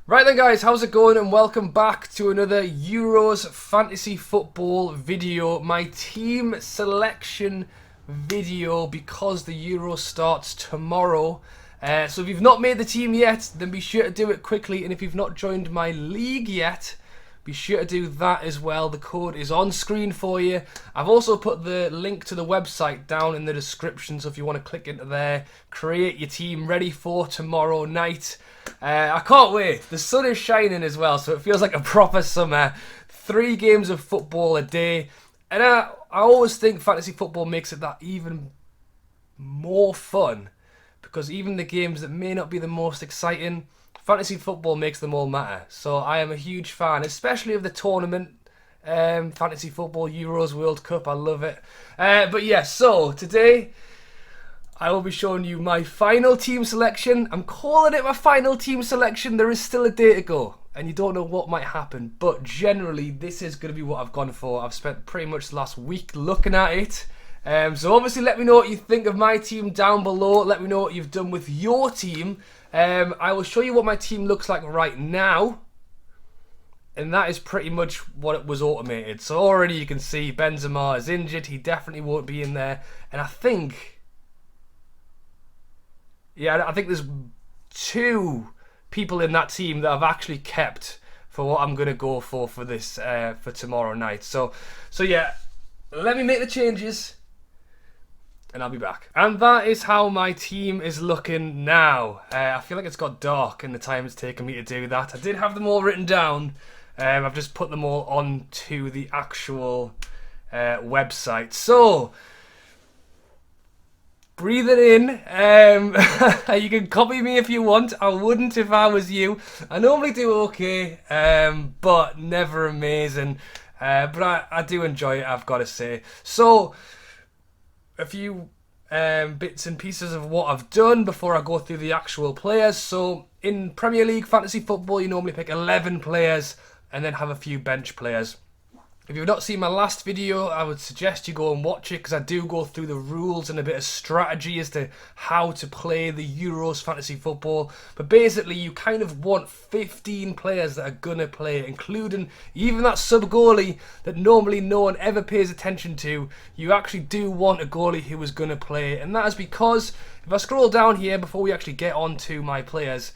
Right then guys, how's it going and welcome back to another Euros Fantasy Football video, my team selection video because the Euro starts tomorrow. So if you've not made the team yet, then be sure to do it quickly, and if you've not joined my league yet, be sure to do that as well. The code is on screen for you. I've also put the link to the website down in the description, so if you want to click into there, create your team ready for tomorrow night. I can't wait. The sun is shining as well, so it feels like a proper summer. 3 games of football a day. And I always think fantasy football makes it that even more fun, because even the games that may not be the most exciting, fantasy football makes them all matter. So I am a huge fan, especially of the tournament, fantasy football, Euros, World Cup. I love it. But yeah, so today I will be showing you my final team selection. I'm calling it my final team selection. There is still a day to go, and you don't know what might happen. But generally, this is going to be what I've gone for. I've spent pretty much the last week looking at it. So obviously, let me know what you think of my team down below. Let me know what you've done with your team. I will show you what my team looks like right now. And that is pretty much what it was automated. So already you can see Benzema is injured. He definitely won't be in there. And I think there's 2 people in that team that I've actually kept for what I'm going to go for this for tomorrow night. So yeah, let me make the changes and I'll be back. And that is how my team is looking now. I feel like it's got dark in the time it's taken me to do that. I did have them all written down. I've just put them all onto the actual website. So breathe it in. You can copy me if you want. I wouldn't if I was you. I normally do okay, but never amazing. But I do enjoy it, I've got to say. So a few bits and pieces of what I've done before I go through the actual players. So in Premier League fantasy football, you normally pick 11 players and then have a few bench players. If you've not seen my last video, I would suggest you go and watch it, because I do go through the rules and a bit of strategy as to how to play the Euros fantasy football. But basically, you kind of want 15 players that are going to play, including even that sub-goalie that normally no one ever pays attention to. You actually do want a goalie who is going to play. And that is because, if I scroll down here before we actually get on to my players,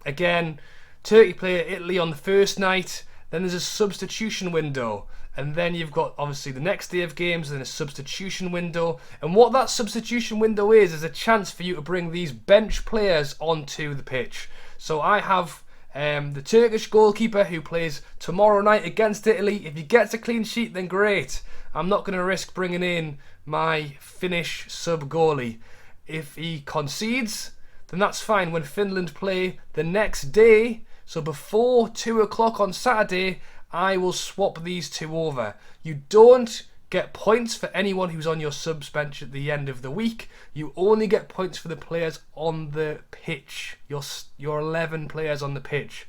again, Turkey play Italy on the first night, then there's a substitution window. And then you've got, obviously, the next day of games, and then a substitution window. And what that substitution window is a chance for you to bring these bench players onto the pitch. So I have the Turkish goalkeeper who plays tomorrow night against Italy. If he gets a clean sheet, then great. I'm not going to risk bringing in my Finnish sub-goalie. If he concedes, then that's fine. When Finland play the next day, so before 2 o'clock on Saturday, I will swap these 2 over. You don't get points for anyone who's on your subs bench at the end of the week. You only get points for the players on the pitch. Your 11 players on the pitch.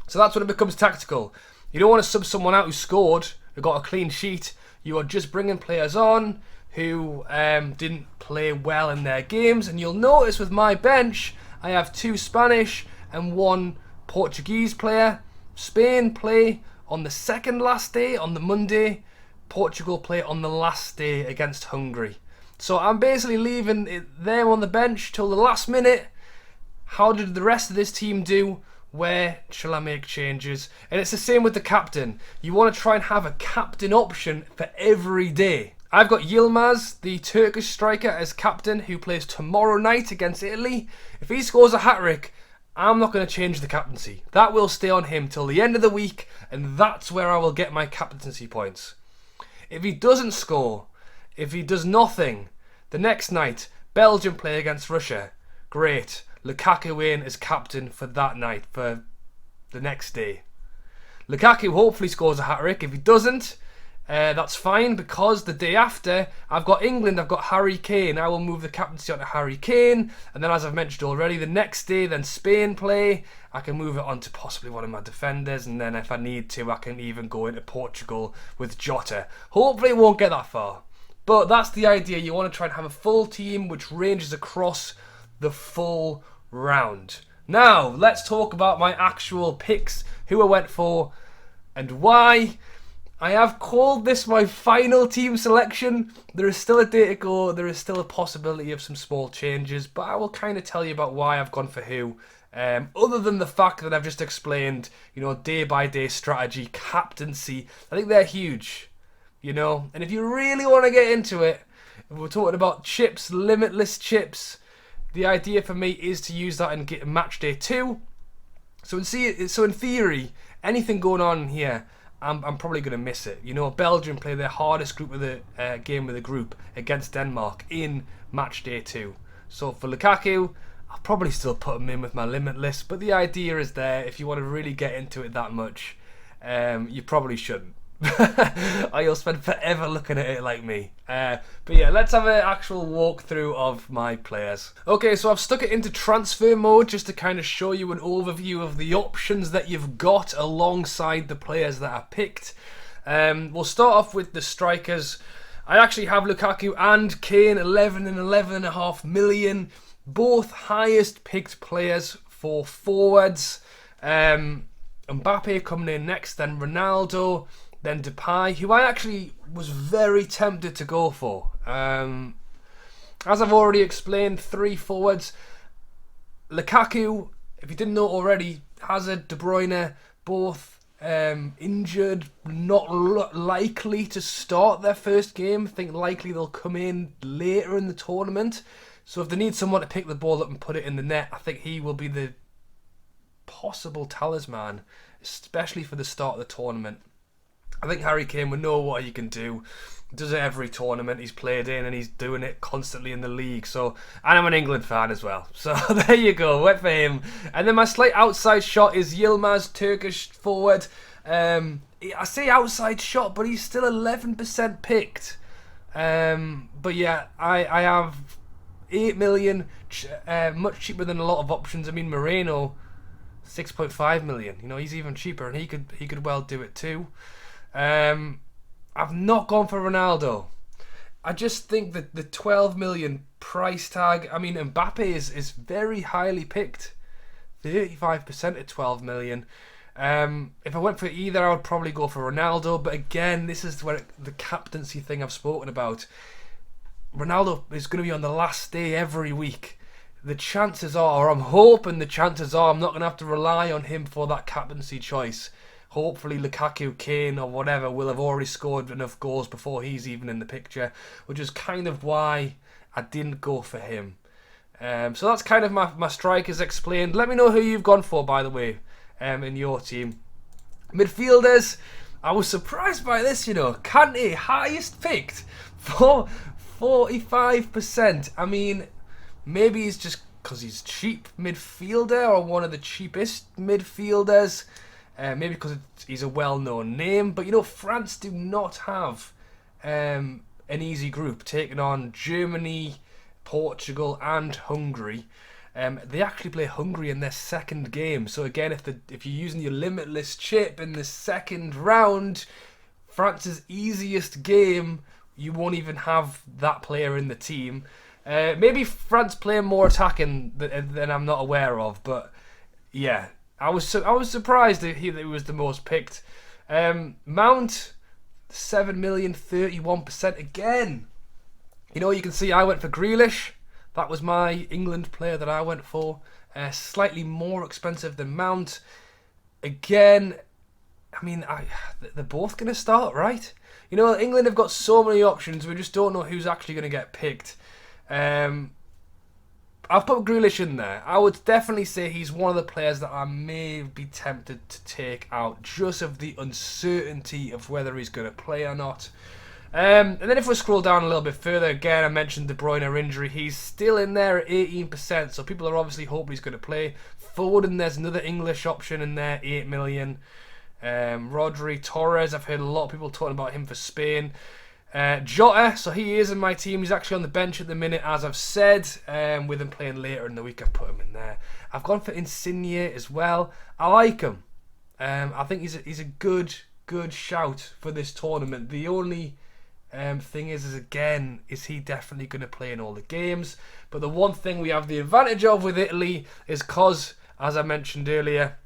So that's when it becomes tactical. You don't want to sub someone out who scored, who got a clean sheet. You are just bringing players on who didn't play well in their games. And you'll notice with my bench, I have 2 Spanish and 1 Portuguese player. Spain play on the second last day, on the Monday. Portugal play on the last day against Hungary. So I'm basically leaving them on the bench till the last minute. How did the rest of this team do? Where shall I make changes? And it's the same with the captain. You want to try and have a captain option for every day. I've got Yilmaz, the Turkish striker, as captain, who plays tomorrow night against Italy. If he scores a hat-trick, I'm not going to change the captaincy. That will stay on him till the end of the week, and that's where I will get my captaincy points. If he doesn't score, if he does nothing, the next night, Belgium play against Russia. Great. Lukaku in as captain for that night, for the next day. Lukaku hopefully scores a hat-trick. If he doesn't, that's fine, because the day after, I've got England, I've got Harry Kane. I will move the captaincy onto Harry Kane. And then, as I've mentioned already, the next day, then Spain play. I can move it on to possibly one of my defenders. And then if I need to, I can even go into Portugal with Jota. Hopefully it won't get that far. But that's the idea. You want to try and have a full team which ranges across the full round. Now, let's talk about my actual picks, who I went for, and why. I have called this my final team selection. There is still a day to go. There is still a possibility of some small changes, but I will kind of tell you about why I've gone for who. Other than the fact that I've just explained, day by day strategy, captaincy, I think they're huge, And if you really want to get into it, if we're talking about chips, limitless chips, the idea for me is to use that in match day 2. So in theory, anything going on here, I'm probably going to miss it. Belgium play their hardest game with a group against Denmark in match day 2. So for Lukaku, I'll probably still put him in with my limitless, but the idea is there. If you want to really get into it that much, you probably shouldn't. Or you'll spend forever looking at it like me. But yeah, let's have an actual walkthrough of my players. Okay, so I've stuck it into transfer mode just to kind of show you an overview of the options that you've got alongside the players that I picked. We'll start off with the strikers. I actually have Lukaku and Kane, 11 and 11.5 million. Both highest picked players for forwards. Mbappe coming in next, then Ronaldo, then Depay, who I actually was very tempted to go for. As I've already explained, 3 forwards. Lukaku, if you didn't know already, Hazard, De Bruyne, both injured, not likely to start their first game. I think likely they'll come in later in the tournament. So if they need someone to pick the ball up and put it in the net, I think he will be the possible talisman, especially for the start of the tournament. I think Harry Kane will know what he can do. He does it every tournament he's played in, and he's doing it constantly in the league. So, and I'm an England fan as well. So there you go, went for him. And then my slight outside shot is Yilmaz, Turkish forward. I say outside shot, but he's still 11% picked. But yeah, I have 8 million, much cheaper than a lot of options. I mean, Moreno, 6.5 million. He's even cheaper, and he could well do it too. I've not gone for Ronaldo. I just think that the 12 million price tag, I mean, Mbappe is very highly picked, 35% at 12 million. If I went for either, I would probably go for Ronaldo, but again, this is where the captaincy thing I've spoken about. Ronaldo is going to be on the last day every week. The chances are, or I'm hoping the chances are, I'm not going to have to rely on him for that captaincy choice. Hopefully Lukaku, Kane or whatever will have already scored enough goals before he's even in the picture, which is kind of why I didn't go for him. So that's kind of my strikers explained. Let me know who you've gone for, by the way, in your team. Midfielders, I was surprised by this, Kante, highest picked for 45%. I mean, maybe it's just because he's cheap midfielder or one of the cheapest midfielders. Maybe because he's a well-known name. But, France do not have an easy group, taking on Germany, Portugal and Hungary. They actually play Hungary in their second game. So, again, if you're using your limitless chip in the second round, France's easiest game, you won't even have that player in the team. Maybe France play more attacking than I'm not aware of. But, yeah. I was surprised that he was the most picked. Mount, 7 million, 31% again. You can see I went for Grealish. That was my England player that I went for. Slightly more expensive than Mount. Again, I mean, they're both going to start, right? England have got so many options. We just don't know who's actually going to get picked. I've put Grealish in there. I would definitely say he's one of the players that I may be tempted to take out, just of the uncertainty of whether he's going to play or not. And then if we scroll down a little bit further, again, I mentioned De Bruyne injury. He's still in there at 18%, so people are obviously hoping he's going to play. Foden, there's another English option in there, 8 million. Rodri, Torres, I've heard a lot of people talking about him for Spain. Jota, so he is in my team. He's actually on the bench at the minute, as I've said. With him playing later in the week, I've put him in there. I've gone for Insigne as well. I like him. I think he's a good shout for this tournament. The only thing is again, is he definitely going to play in all the games? But the one thing we have the advantage of with Italy is because as I mentioned earlier,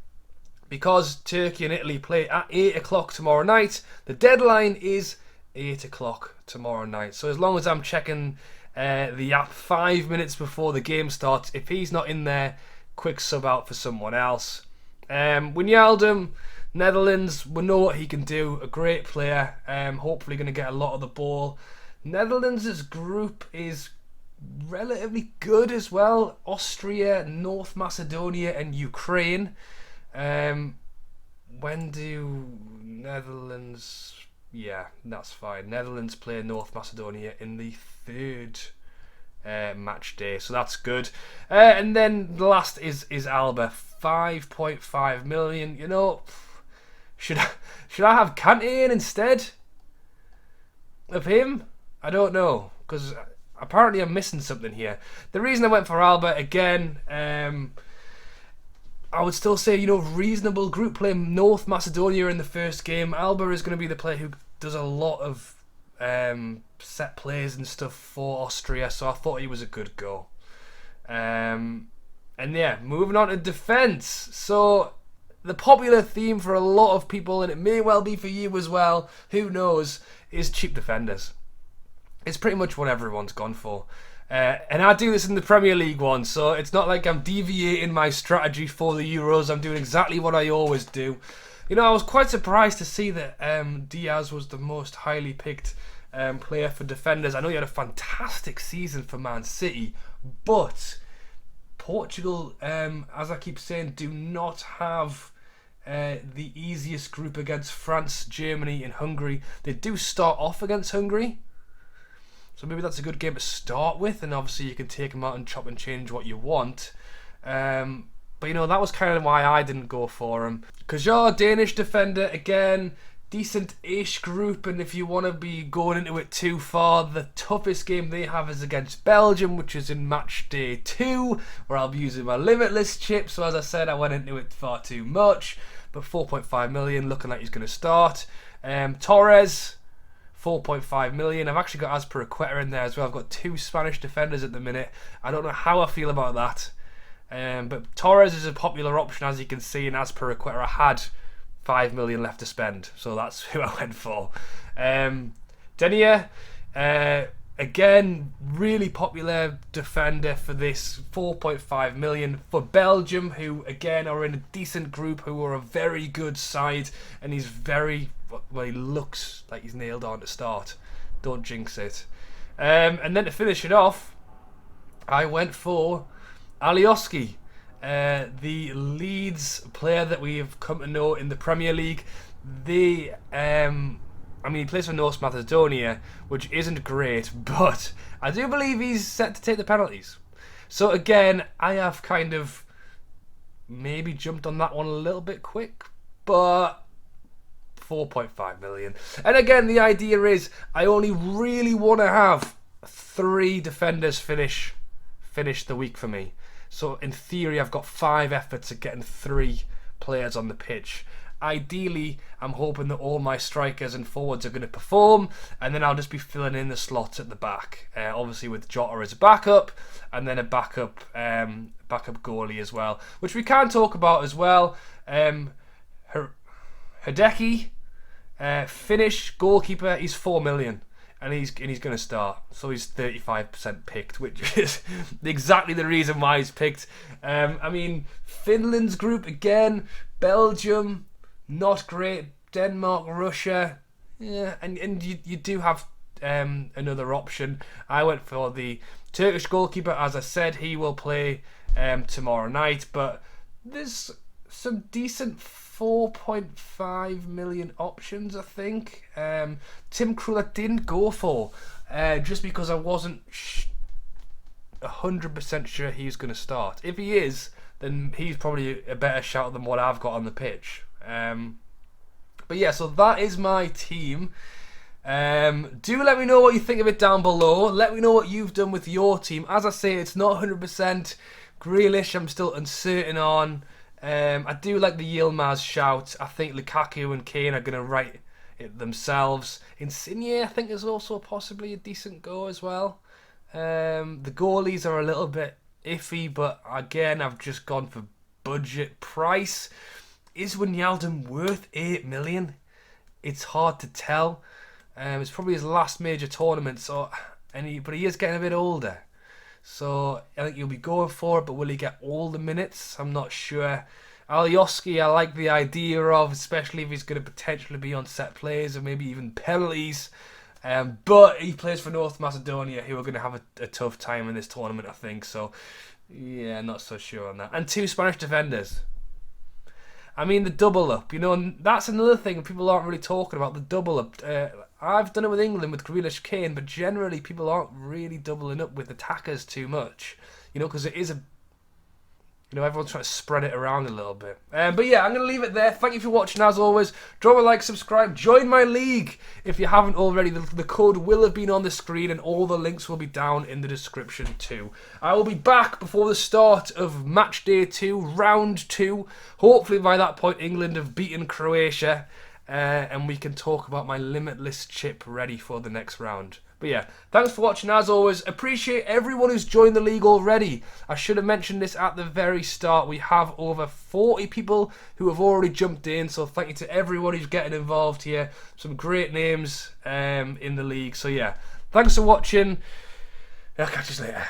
because Turkey and Italy play at 8 o'clock tomorrow night, the deadline is 8 o'clock tomorrow night. So as long as I'm checking the app 5 minutes before the game starts, if he's not in there, quick sub out for someone else. Wijnaldum, Netherlands, we know what he can do. A great player. Hopefully going to get a lot of the ball. Netherlands' group is relatively good as well. Austria, North Macedonia and Ukraine. When do Netherlands... Yeah, that's fine. Netherlands play North Macedonia in the third match day, so that's good. And then the last is Alba, 5.5 million. You know, should I have Kante in instead of him? I don't know, because apparently I'm missing something here. The reason I went for Alba again, I would still say, you know, reasonable group play. North Macedonia in the first game. Alba is going to be the player who does a lot of set plays and stuff for Austria, so I thought he was a good go. And yeah, moving on to defence. So the popular theme for a lot of people, and it may well be for you as well, who knows, is cheap defenders. It's pretty much what everyone's gone for. And I do this in the Premier League one, so it's not like I'm deviating my strategy for the Euros. I'm doing exactly what I always do. You know, I was quite surprised to see that Diaz was the most highly picked player for defenders. I know he had a fantastic season for Man City, but Portugal, as I keep saying, do not have the easiest group against France, Germany and Hungary. They do start off against Hungary, so maybe that's a good game to start with, and obviously you can take them out and chop and change what you want. But you know, that was kind of why I didn't go for him. Because you're a Danish defender, again, decent-ish group, and if you want to be going into it too far, the toughest game they have is against Belgium, which is in match day 2, where I'll be using my limitless chip. So as I said, I went into it far too much, but 4.5 million, looking like he's going to start. Torres, 4.5 million. I've actually got Azpilicueta in there as well. I've got 2 Spanish defenders at the minute. I don't know how I feel about that. But Torres is a popular option, as you can see, and Azpilicueta had 5 million left to spend, so that's who I went for. Denier, again, really popular defender for this, 4.5 million for Belgium, who again are in a decent group, who are a very good side, and he's very, well, he looks like he's nailed on to start. Don't jinx it. And then to finish it off, I went for Alioski, the Leeds player that we have come to know in the Premier League. He plays for North Macedonia, which isn't great, but I do believe he's set to take the penalties. So again, I have kind of maybe jumped on that one a little bit quick, but 4.5 million. And again, the idea is I only really want to have 3 defenders finish the week for me. So in theory, I've got 5 efforts at getting 3 players on the pitch. Ideally, I'm hoping that all my strikers and forwards are going to perform, and then I'll just be filling in the slots at the back. Obviously with Jota as a backup, and then a backup goalie as well, which we can talk about as well. Hideki, Finnish goalkeeper, he's 4 million. And he's going to start, so he's 35% picked, which is exactly the reason why he's picked. Finland's group again, Belgium, not great. Denmark, Russia, yeah, and you do have another option. I went for the Turkish goalkeeper, as I said, he will play tomorrow night, but there's some decent 4.5 million options, I think. Tim Krul I didn't go for, just because I wasn't 100% sure he's going to start. If he is, then he's probably a better shout than what I've got on the pitch. But yeah, so that is my team. Do let me know what you think of it down below. Let me know what you've done with your team. As I say, it's not 100%. Grealish I'm still uncertain on. I do like the Yilmaz shout. I think Lukaku and Kane are going to write it themselves. Insigne, I think, is also possibly a decent go as well. The goalies are a little bit iffy, but again, I've just gone for budget price. Is Wijnaldum worth 8 million? It's hard to tell. It's probably his last major tournament, but he is getting a bit older. So I think he'll be going for it, but will he get all the minutes? I'm not sure. Alioski, I like the idea of, especially if he's going to potentially be on set plays or maybe even penalties. But he plays for North Macedonia, who are going to have a tough time in this tournament, I think. So, yeah, not so sure on that. And 2 Spanish defenders. I mean, the double up, and that's another thing people aren't really talking about, the double up. I've done it with England with Grealish, Kane, but generally people aren't really doubling up with attackers too much, because it is everyone's trying to spread it around a little bit. But yeah, I'm going to leave it there. Thank you for watching as always. Drop a like, subscribe, join my league if you haven't already. The code will have been on the screen and all the links will be down in the description too. I will be back before the start of match day 2, round 2. Hopefully by that point England have beaten Croatia and we can talk about my limitless chip ready for the next round. But yeah, thanks for watching as always. Appreciate everyone who's joined the league already. I should have mentioned this at the very start. We have over 40 people who have already jumped in. So thank you to everyone who's getting involved here. Some great names in the league. So yeah, thanks for watching. I'll catch you later.